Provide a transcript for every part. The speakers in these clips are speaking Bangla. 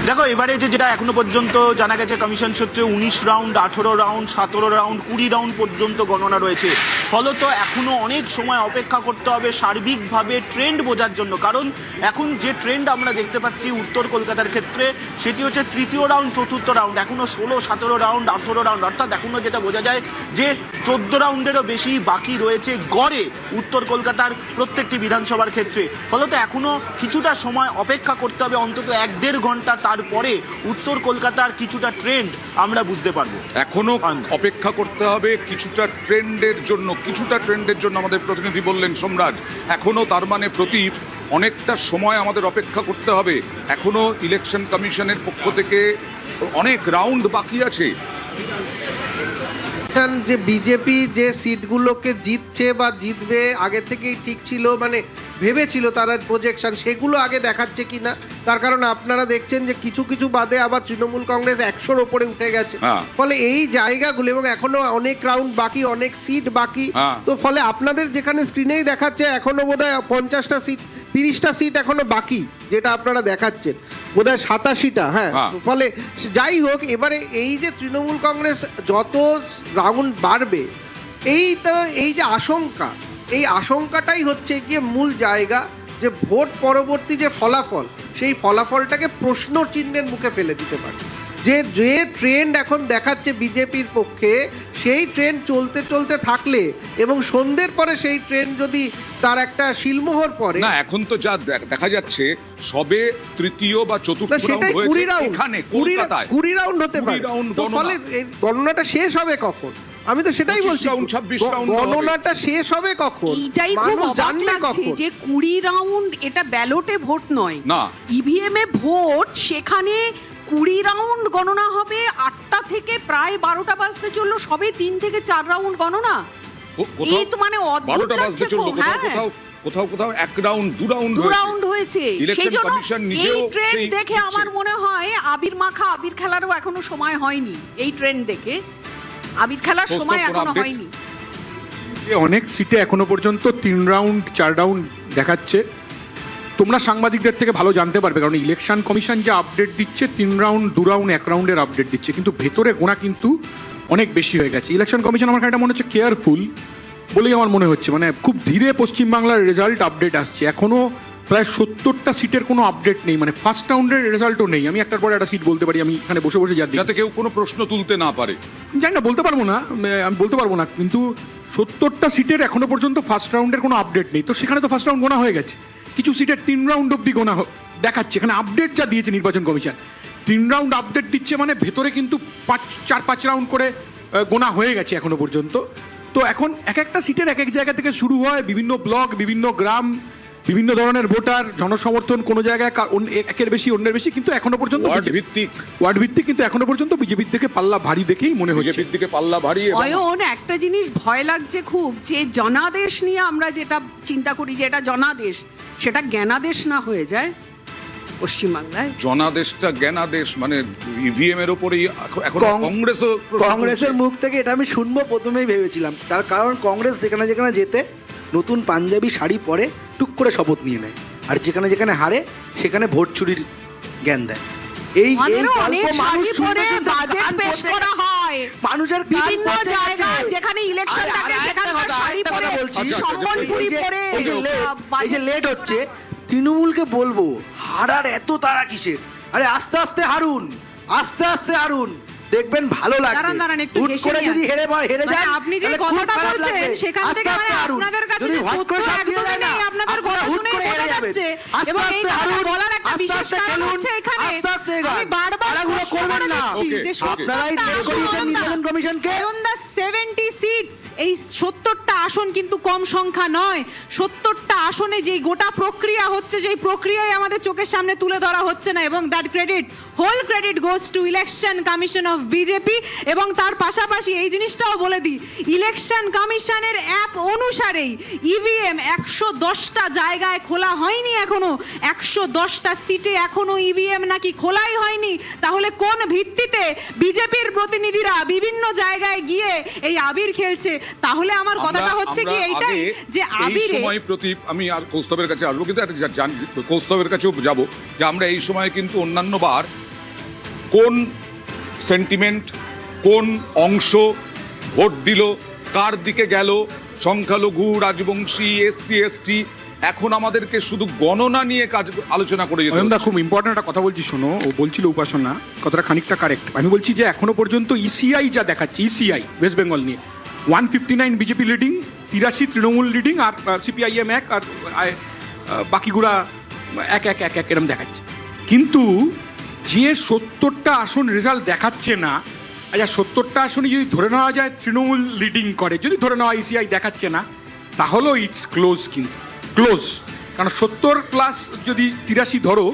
দেখো এবারে যেটা এখনো পর্যন্ত জানা গেছে কমিশন সূত্রে 19 রাউন্ড, 18 রাউন্ড, 17 রাউন্ড, 20 রাউন্ড পর্যন্ত গণনা রয়েছে। ফলত এখনো অনেক সময় অপেক্ষা করতে হবে সার্বিকভাবে ট্রেন্ড বোঝার জন্য। কারণ এখন যে ট্রেন্ড আমরা দেখতে পাচ্ছি উত্তর কলকাতার ক্ষেত্রে সেটি হচ্ছে তৃতীয় রাউন্ড, চতুর্থ রাউন্ড, এখনো 16, 17 রাউন্ড, 18 রাউন্ড, অর্থাৎ এখনো যেটা বোঝা যায় যে 14 রাউন্ডেরও বেশি বাকি রয়েছে গড়ে উত্তর কলকাতার প্রত্যেকটি বিধানসভার ক্ষেত্রে। ফলত এখনো কিছুটা সময় অপেক্ষা করতে হবে, অন্তত 1-1.5 ঘন্টা, তারপরে উত্তর কলকাতার কিছুটা ট্রেন্ড আমরা বুঝতে পারবো। এখনো অপেক্ষা করতে হবে কিছুটা ট্রেন্ডের জন্য আমাদের প্রতিনিধি বললেন সোমরাজ। এখনো তার মানে প্রতীপ অনেকটা সময় আমাদের অপেক্ষা করতে হবে। এখনো ইলেকশন কমিশনের পক্ষ থেকে অনেক রাউন্ড বাকি আছে। যে বিজেপি যে সিটগুলোকে জিতছে বা জিতবে আগে থেকেই ঠিক ছিল, মানে ভেবেছিল তারা প্রজেকশন, সেগুলো আগে দেখাচ্ছে কিনা। তার কারণ আপনারা দেখছেন যে কিছু কিছু বাদে আবার তৃণমূল কংগ্রেস 100-র ওপরে উঠে গেছে। ফলে এই জায়গাগুলো এবং এখনো অনেক রাউন্ড বাকি, অনেক সিট বাকি, তো ফলে আপনাদের যেখানে স্ক্রিনেই দেখাচ্ছে এখনো বোধহয় 50টা সিট, 30টা সিট এখনো বাকি, যেটা আপনারা দেখাচ্ছেন বোধহয় 87টা। হ্যাঁ, ফলে যাই হোক, এবারে এই যে তৃণমূল কংগ্রেস যত রাউন্ড বাড়বে, এই যে আশঙ্কা, এই আশঙ্কাটাই হচ্ছে গিয়ে মূল জায়গা, যে ভোট পরবর্তী যে ফলাফল, সেই ফলাফলটাকে প্রশ্ন চিহ্নের মুখে ফেলে দিতে পারে। যে ট্রেন্ড এখন দেখাচ্ছে বিজেপির পক্ষে, সেই ট্রেন্ড চলতে চলতে থাকলে এবং সন্ধ্যের পরে সেই ট্রেন্ড যদি তার একটা শিলমোহর পড়ে, না এখন তো যা দেখা যাচ্ছে সবে তৃতীয় বা চতুর্থ রাউন্ড হয়েছে, 20 রাউন্ড হতে পারে। ফলে এই গণনাটা শেষ হবে কখন? আমি তো সেটাই বলছি, গণনাটা শেষ হবে কখন, এইটাই খুব অবাক লাগছে যে 20 রাউন্ড এটা ব্যালটে ভোট নয়, না ইভিএম এ ভোট। সেখানে 20 রাউন্ড গণনা হবে, 8টা থেকে প্রায় 12টা বাজতে চললো, সবে 3 থেকে 4 রাউন্ড গণনা। এই তো মানে অদ্ভুত লাগছে। কোথাও 1 রাউন্ড 2 রাউন্ড হয়েছে। সেজন্য এই ট্রেন্ড দেখে আমার মনে হয় আবির মাখা, আবির খেলারও এখনো সময় হয়নি। এই ট্রেন্ড দেখে আবির খেলার সময় এখনো হয়নি। অনেক সিটে এখনো পর্যন্ত 3 রাউন্ড 4 রাউন্ড দেখাচ্ছে। তোমরা সাংবাদিকদের থেকে ভালো জানতে পারবে, কারণ ইলেকশন কমিশন যে আপডেট দিচ্ছে 3 রাউন্ড 2 রাউন্ড 1 রাউন্ডের আপডেট দিচ্ছে, কিন্তু ভেতরে গোনা কিন্তু অনেক বেশি হয়ে গেছে। ইলেকশন কমিশন আমার কাছে মনে হচ্ছে কেয়ারফুল বলেই আমার মনে হচ্ছে, মানে খুব ধীরে পশ্চিমবাংলার রেজাল্ট আপডেট আসছে। এখনও প্রায় 70টা সিটের কোনো আপডেট নেই, মানে ফার্স্ট রাউন্ডের রেজাল্টও নেই। আমি একটার পরে একটা সিট বলতে পারি, আমি এখানে বসে বসে যাতে কেউ কোনো প্রশ্ন তুলতে না পারে। জানি না, বলতে পারবো না, আমি বলতে পারবো না, কিন্তু 70টা সিটের এখনো পর্যন্ত ফার্স্ট রাউন্ডের কোনো আপডেট নেই। তো সেখানে তো ফার্স্ট রাউন্ড গোনা হয়ে গেছে, কিছু সিটের 3 রাউন্ড অব্দি গোনা দেখাচ্ছে। এখানে আপডেট যা দিয়েছে নির্বাচন কমিশন, 3 রাউন্ড আপডেট দিচ্ছে, মানে ভেতরে কিন্তু 4-5 রাউন্ড করে গোনা হয়ে গেছে এখনো পর্যন্ত। তো এখন এক একটা সিটের এক এক জায়গা থেকে শুরু হয়, বিভিন্ন ব্লক, বিভিন্ন গ্রাম, বিভিন্ন ধরনের ভোটার, জনসমর্থন কোনো জায়গায় একের বেশি অন্যের বেশি, কিন্তু এখনো পর্যন্ত ওয়ার্ড ভিত্তিক কিন্তু এখনো পর্যন্ত বিজেপির থেকে পাল্লা ভারী দেখেই মনে হচ্ছে। বিজেপির দিকে পাল্লা ভারী। অয়ন, একটা জিনিস ভয় লাগছে খুব, যে জনাদেশ নিয়ে আমরা যেটা চিন্তা করি যে এটা জনাদেশ, সেটা জ্ঞানাদেশ না হয়ে যায় পশ্চিমবাংলায়। জনাদেশটা জ্ঞানাদেশ, মানে ইভিএম এর উপরেই এখন কংগ্রেসের মুখ থেকে এটা আমি শুনবো প্রথমেই ভেবেছিলাম। তার কারণ কংগ্রেস যেখানে যেখানে যেতে নতুন পাঞ্জাবি শাড়ি পরে টুক করে শপথ নিয়ে নেয়, আর যেখানে যেখানে হারে সেখানে ভোট চুরির জ্ঞান দেয়। মানুষের বিভিন্ন জায়গা যেখানে ইলেকশন থাকে সেখানে শাড়ি পরে, সম্বলপুরি পরে। এই যে লেট হচ্ছে, তৃণমূলকে বলবো হারার এত তারা কিসের? আরে আস্তে আস্তে হারুন, আস্তে আস্তে হারুন, দেখবেন ভালো লাগবে। হুট করে যদি হেরে যান, আপনি যে কথাটা বলছেন সেখান থেকে মানে আপনাদের কাছে যে তথ্য একদম নেই, আপনাদের কথা শুনে বোঝা যাচ্ছে। এবং এই কথা বলার একটা বিশেষ কারণ হচ্ছে এখানে আমি বারবার করবেন না যে আপনারাই নির্বাচন কমিশনকে 70 সিটস, এই 70টা আসন কিন্তু কম সংখ্যা নয়। 70টা আসনে যেই গোটা প্রক্রিয়া হচ্ছে, সেই প্রক্রিয়াই আমাদের চোখের সামনে তুলে ধরা হচ্ছে না, এবং that credit, whole credit goes to election commission of BJP. এবং তার পাশাপাশি এই জিনিসটাও বলে দিই, ইলেকশন কমিশনের অ্যাপ অনুসারেই ইভিএম 110টা জায়গায় খোলা হয়নি এখনো, 110টা সিটে এখনো ইভিএম নাকি খোলাই হয়নি। তাহলে কোন ভিত্তিতে বিজেপির প্রতিনিধিরা বিভিন্ন জায়গায় গিয়ে এই আবির খেলছে? তাহলে আমার কথাটা হচ্ছে কি এইটাই, যে আবিরে সময় প্রতীপ, আমি আর কৌস্তবের কাছে আসবো, কিন্তু কৌস্তবের কাছেও যাবো যে আমরা এই সময় কিন্তু অন্যান্য বার কোন সেন্টিমেন্ট, কোন অংশ ভোট দিল, কার দিকে গেল, সংখ্যালঘু, রাজবংশী, এসসি এসটি, এখন আমাদেরকে শুধু গণনা নিয়ে কাজ আলোচনা করে যেতে অয়নদা হচ্ছে। খুব ইম্পর্টেন্ট একটা কথা বলছি, শোনো। ও বলছিল উপাসনা, কথাটা খানিকটা কারেক্ট। আমি বলছি যে এখনো পর্যন্ত ইসিআই যা দেখাচ্ছে, ইসিআই ওয়েস্ট বেঙ্গল নিয়ে 159 বিজেপি লিডিং, 83 তৃণমূল লিডিং, আর সিপিআইএম এক, আর বাকিগুলা এক এক এক এক এরম দেখাচ্ছে। কিন্তু যে 70টা আসন রেজাল্ট দেখাচ্ছে না, আচ্ছা 70টা আসনে যদি ধরে নেওয়া যায় তৃণমূল লিডিং করে, যদি ধরে নেওয়া ইসিআই দেখাচ্ছে না, তাহলেও ইটস ক্লোজ, কিন্তু ক্লোজ। কারণ 70 প্লাস যদি 83 ধরো,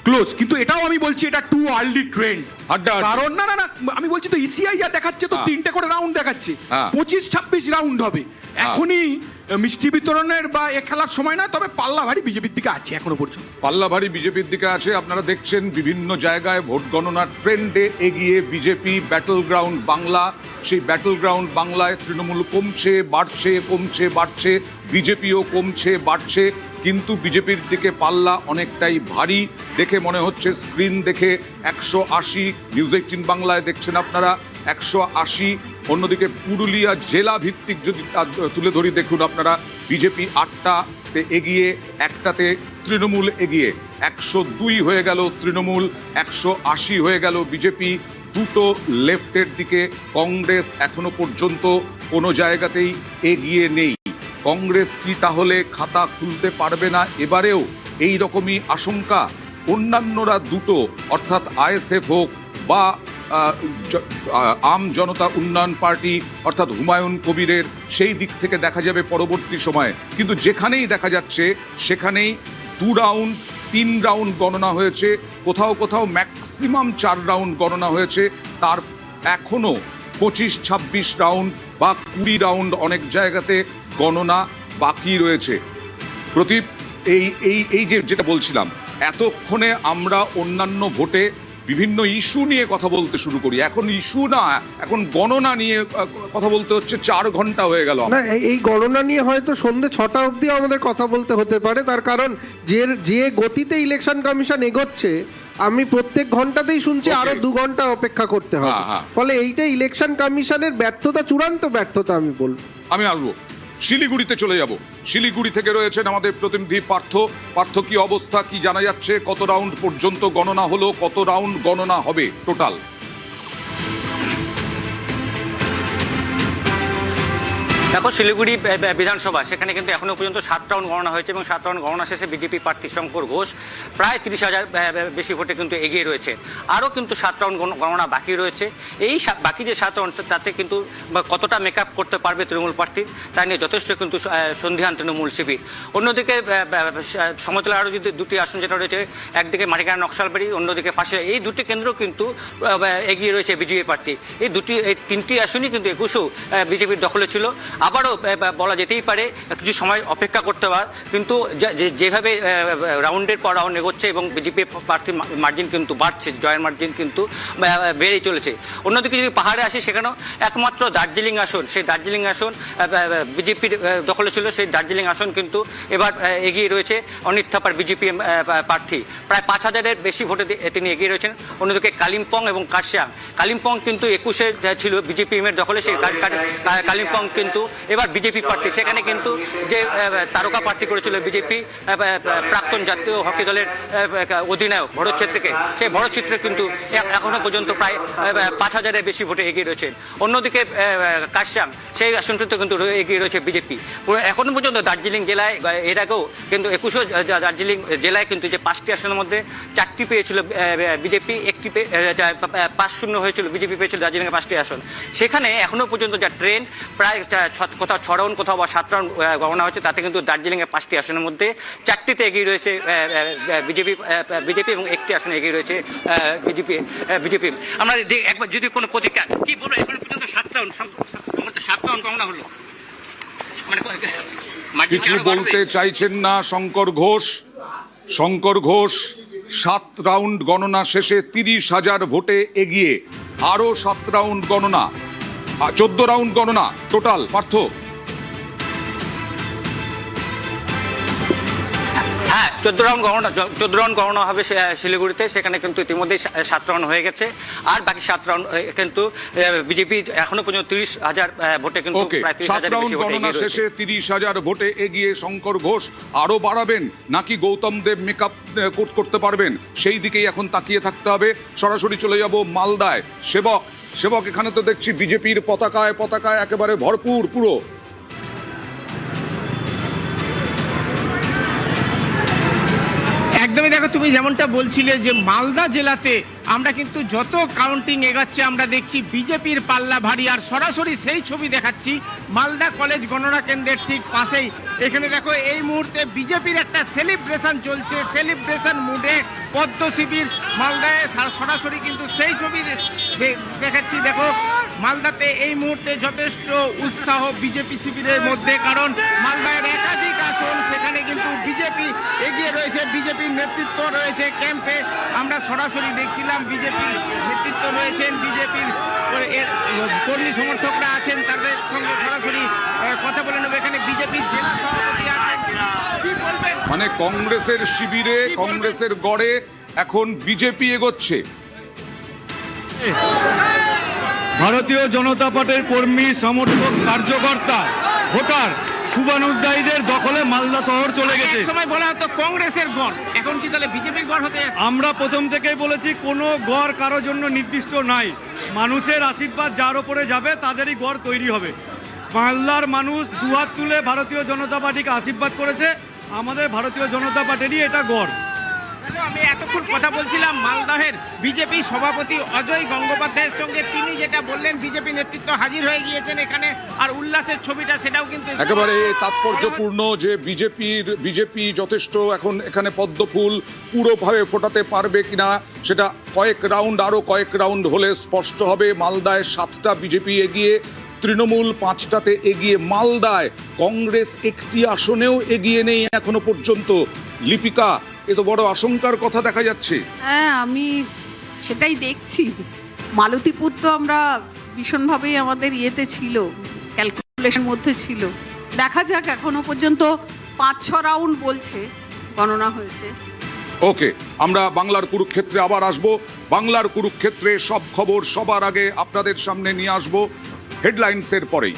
ক্লোজ। কিন্তু এটাও আমি বলছি এটা টু আর্লি ট্রেন্ড। হাড্ডাহাড্ডি। কারণ না না না, আমি বলছি তো ইসিআই যা দেখাচ্ছে তো 3টে করে রাউন্ড দেখাচ্ছে, হ্যাঁ। 25-26 রাউন্ড হবে। এখনই মিষ্টি বিতরণের বা এ খেলার সময় না, তবে পাল্লা ভারী বিজেপির দিকে আছে এখনো পর্যন্ত। পাল্লা ভারী বিজেপির দিকে আছে। আপনারা দেখছেন বিভিন্ন জায়গায় ভোট গণনার ট্রেন্ডে এগিয়ে বিজেপি। ব্যাটল গ্রাউন্ড বাংলা, সেই ব্যাটল গ্রাউন্ড বাংলায় তৃণমূল কমছে, বাড়ছে, কমছে, বাড়ছে, বিজেপিও কমছে, বাড়ছে, কিন্তু বিজেপির দিকে পাল্লা অনেকটাই ভারী। দেখে মনে হচ্ছে, স্ক্রিন দেখে 180, নিউজ 18 বাংলায় দেখছেন আপনারা 180। অন্যদিকে পুরুলিয়া জেলা ভিত্তিক যদি তুলে ধরি, দেখুন আপনারা, বিজেপি 8টাতে এগিয়ে, 1টাতে তৃণমূল এগিয়ে। 102 হয়ে গেল তৃণমূল, 180 হয়ে গেল বিজেপি। দুটো লেফটের দিকে। কংগ্রেস এখনো পর্যন্ত কোনো জায়গাতেই এগিয়ে নেই। কংগ্রেস কি তাহলে খাতা খুলতে পারবে না এবারেও? এই রকমই আশঙ্কা। অন্যান্যরা দুটো, অর্থাৎ আইএসএফ হোক বা আম জনতা উন্নয়ন পার্টি অর্থাৎ হুমায়ুন কবিরের, সেই দিক থেকে দেখা যাবে পরবর্তী সময়ে। কিন্তু যেখানেই দেখা যাচ্ছে সেখানেই 2 রাউন্ড 3 রাউন্ড গণনা হয়েছে, কোথাও কোথাও ম্যাক্সিমাম 4 রাউন্ড গণনা হয়েছে। তার এখনও 25-26 রাউন্ড বা 20 রাউন্ড অনেক জায়গাতে গণনা বাকি রয়েছে। প্রদীপ, এই যে যেটা বলছিলাম, এতক্ষণে আমরা অন্যান্য ভোটে বিভিন্ন ইস্যু নিয়ে কথা বলতে শুরু করি, এখন ইস্যু না, এখন গণনা নিয়ে কথা বলতে হচ্ছে। 4 ঘন্টা হয়ে গেল। না, এই গণনা নিয়ে হয়তো সন্ধ্যে 6টা অবধি আমাদের কথা বলতে হতে পারে। তার কারণ যে গতিতে ইলেকশন কমিশন এগোচ্ছে, আমি প্রত্যেক ঘন্টাতেই শুনছি আরো 2 ঘন্টা অপেক্ষা করতে হবে। ফলে এইটা ইলেকশন কমিশনের ব্যর্থতা, চূড়ান্ত ব্যর্থতা আমি বলবো। আমি আসবো, শিলিগুড়িতে চলে যাব। শিলিগুড়ি থেকে রয়েছেন আমাদের প্রতিনিধি পার্থ। পার্থ, কি অবস্থা, কি জানা যাচ্ছে? কত রাউন্ড পর্যন্ত গণনা হলো, কত রাউন্ড গণনা হবে টোটাল? দেখো, শিলিগুড়ি বিধানসভা, সেখানে কিন্তু এখনো পর্যন্ত 7 রাউন্ড গণনা হয়েছে এবং 7 রাউন্ড গণনা শেষে বিজেপি প্রার্থী শঙ্কর ঘোষ প্রায় 30,000 বেশি ভোটে কিন্তু এগিয়ে রয়েছে। আরও কিন্তু 7 রাউন্ড গণনা বাকি রয়েছে। এই বাকি যে 7 রাউন্ড, তাতে কিন্তু কতটা মেকআপ করতে পারবে তৃণমূল প্রার্থী, তা নিয়ে যথেষ্ট কিন্তু সন্ধিহান তৃণমূল শিবির। অন্যদিকে সমতলে আরও যদি 2টি আসন যেটা রয়েছে, একদিকে মাটিকানা নকশালবাড়ি, অন্যদিকে ফাঁসিয়া, এই 2টি কেন্দ্র কিন্তু এগিয়ে রয়েছে বিজেপি প্রার্থী। এই 3টি আসনই কিন্তু 21 বিজেপির দখলে ছিল। আবারও বলা যেতেই পারে কিছু সময় অপেক্ষা করতে পারে, কিন্তু যেভাবে রাউন্ডের পর রাউন্ড এগোচ্ছে এবং বিজেপি প্রার্থীর মার্জিন কিন্তু বাড়ছে, জয়ের মার্জিন কিন্তু বেড়েই চলেছে। অন্যদিকে যদি পাহাড়ে আসি, সেখানেও একমাত্র দার্জিলিং আসন, সেই দার্জিলিং আসন বিজেপির দখলে ছিল, সেই দার্জিলিং আসন কিন্তু এবার এগিয়ে রয়েছে অনিত থাপার বিজেপি প্রার্থী, প্রায় 5,000-এর বেশি ভোটে তিনি এগিয়ে রয়েছেন। অন্যদিকে কালিম্পং এবং কার্শিয়াং, কালিম্পং কিন্তু 21-এ ছিল বিজেপিএমের দখলে, সেই কালিম্পং কিন্তু এবার বিজেপি প্রার্থী। সেখানে কিন্তু যে তারকা প্রার্থী করেছিল বিজেপি প্রাক্তন জাতীয় হকি দলের অধিনায়ক ভরত ছেত্রীকে, সেই ভরত ছেত্রী কিন্তু এখনো পর্যন্ত প্রায় 5,000-এর বেশি ভোটে এগিয়ে রয়েছেন। অন্যদিকে কার্শিয়াং, সেই আসনটিতে কিন্তু এগিয়ে রয়েছে বিজেপি। এখনো পর্যন্ত দার্জিলিং জেলায়, এর আগেও কিন্তু 21 দার্জিলিং জেলায় কিন্তু যে 5টি আসনের মধ্যে 4টি পেয়েছিল বিজেপি, 1টি 5-0 হয়েছিল, বিজেপি পেয়েছিল দার্জিলিংয়ে 5টি আসন। সেখানে এখনো পর্যন্ত যা ট্রেন্ড, প্রায় কোথাও 6 রাউন্ড, কোথাও বা 7 রাউন্ড গণনা হয়েছে, তাতে কিন্তু দার্জিলিংয়ে 5টি আসনের মধ্যে 4টিতে এগিয়ে রয়েছে বিজেপি এবং 1টি আসনে এগিয়ে রয়েছে বিজেপি। আমরা একবার যদি কোনো প্রতিক্রিয়া কি বলবো, এখনো পর্যন্ত 7 রাউন্ড গণনা হলো, কিছু বলতে চাইছেন না শঙ্কর ঘোষ। শঙ্কর ঘোষ 7 রাউন্ড গণনা শেষে 30,000 ভোটে এগিয়ে। আরও 7 রাউন্ড গণনা, 14 রাউন্ড গণনা টোটাল। পার্থ? হ্যাঁ 14 রাউন্ড গণনা হবে শিলিগুড়িতে, সেখানে কিন্তু ইতিমধ্যেই 7 রাউন্ড হয়ে গেছে, আর বাকি 7 রাউন্ড কিন্তু বিজেপি এখনো পর্যন্ত 30,000 ভোটে কিন্তু ওকে, প্রায় 7 30,000 রাউন্ড বেশি ভোটে গণনা এগিয়ে রয়েছে। শেষে 30,000 ভোটে এগিয়ে শঙ্কর ঘোষ আরো বাড়াবেন নাকি গৌতম দেব মেকআপ করতে পারবেন, সেই দিকেই এখন তাকিয়ে থাকতে হবে। সরাসরি চলে যাব মালদায়। সেবক এখানে তো দেখছি বিজেপির পতাকায় একেবারে ভরপুর পুরো। একদমই দেখো, তুমি যেমনটা বলছিলে যে মালদা জেলাতে আমরা কিন্তু যত কাউন্টিং এগাচ্ছে আমরা দেখছি বিজেপির পাল্লা ভারী, আর সরাসরি সেই ছবি দেখাচ্ছি মালদা কলেজ গণনা কেন্দ্রের ঠিক পাশেই। এখানে দেখো এই মুহূর্তে বিজেপির একটা সেলিব্রেশন চলছে, সেলিব্রেশন মুডে পদ্ম শিবির মালদায় সরাসরি কিন্তু সেই ছবি দেখাচ্ছি। দেখো মালদাতে এই মুহূর্তে যথেষ্ট উৎসাহ বিজেপি শিবিরের মধ্যে, কারণ মালদায়ের একাধিক আসন সেখানে কিন্তু বিজেপি এগিয়ে রয়েছে, বিজেপির নেতৃত্ব রয়েছে ক্যাম্পে। আমরা সরাসরি দেখছিলাম বিজেপির নেতৃত্ব রয়েছেন, বিজেপির কর্মী সমর্থকরা আছেন, তাদের সঙ্গে সরাসরি কথা বলে নেব। এখানে বিজেপির জেলা সভাপতি আছেন, কি বলবেন? মানে কংগ্রেসের শিবিরে, কংগ্রেসের গড়ে এখন বিজেপি এগোচ্ছে। ভারতীয় জনতা পার্টির কর্মী সমর্থক কার্যকর্তা ভোটার শুভানুধ্যায়ীদের দখলে মালদা শহর চলে গেছে। এক সময় বলা হতো কংগ্রেসের গড়, এখন কি তাহলে বিজেপির গড় হতে? আমরা প্রথম থেকেই বলেছি কোনো গড় কারোর জন্য নির্দিষ্ট নাই, মানুষের আশীর্বাদ যার ওপরে যাবে তাদেরই গড় তৈরি হবে। মালদার মানুষ দুহাত তুলে ভারতীয় জনতা পার্টিকে আশীর্বাদ করেছে, আমাদের ভারতীয় জনতা পার্টিরই এটা গড়। আমি এতক্ষণ কথা বলছিলাম মালদহের বিজেপি সভাপতি অজয় গঙ্গোপাধ্যায়ের সঙ্গে, তিনি যেটা বললেন বিজেপি নেতৃত্ব হাজির হয়ে গিয়েছেন এখানে, আর উল্লাসের ছবিটা সেটাও কিন্তু একেবারে তাৎপর্যপূর্ণ যে বিজেপি যথেষ্ট এখন এখানে পদ্মফুল পুরোভাবে ফোটাতে পারবে কিনা সেটা আরো কয়েক রাউন্ড হলে স্পষ্ট হবে। মালদায় 7টা বিজেপি এগিয়ে, তৃণমূল 5টাতে এগিয়ে। মালদায় কংগ্রেস একটি আসনেও এগিয়ে নেই এখনো পর্যন্ত। লিপিকা, এ তো বড় আশঙ্কার কথা দেখা যাচ্ছে। হ্যাঁ, আমি সেটাই দেখছি। মালতীপুর তো আমরা ভীষণভাবেই আমাদের ইয়েতে ছিল, ক্যালকুলেশন মধ্যে ছিল। দেখা যাক, এখনো পর্যন্ত 5-6 রাউন্ড বলছে গণনা হয়েছে। ওকে, আমরা বাংলার কুরুক্ষেত্রে আবার আসব। বাংলার কুরুক্ষেত্রে সব খবর সবার আগে আপনাদের সামনে নিয়ে আসব হেডলাইন্সের পরেই।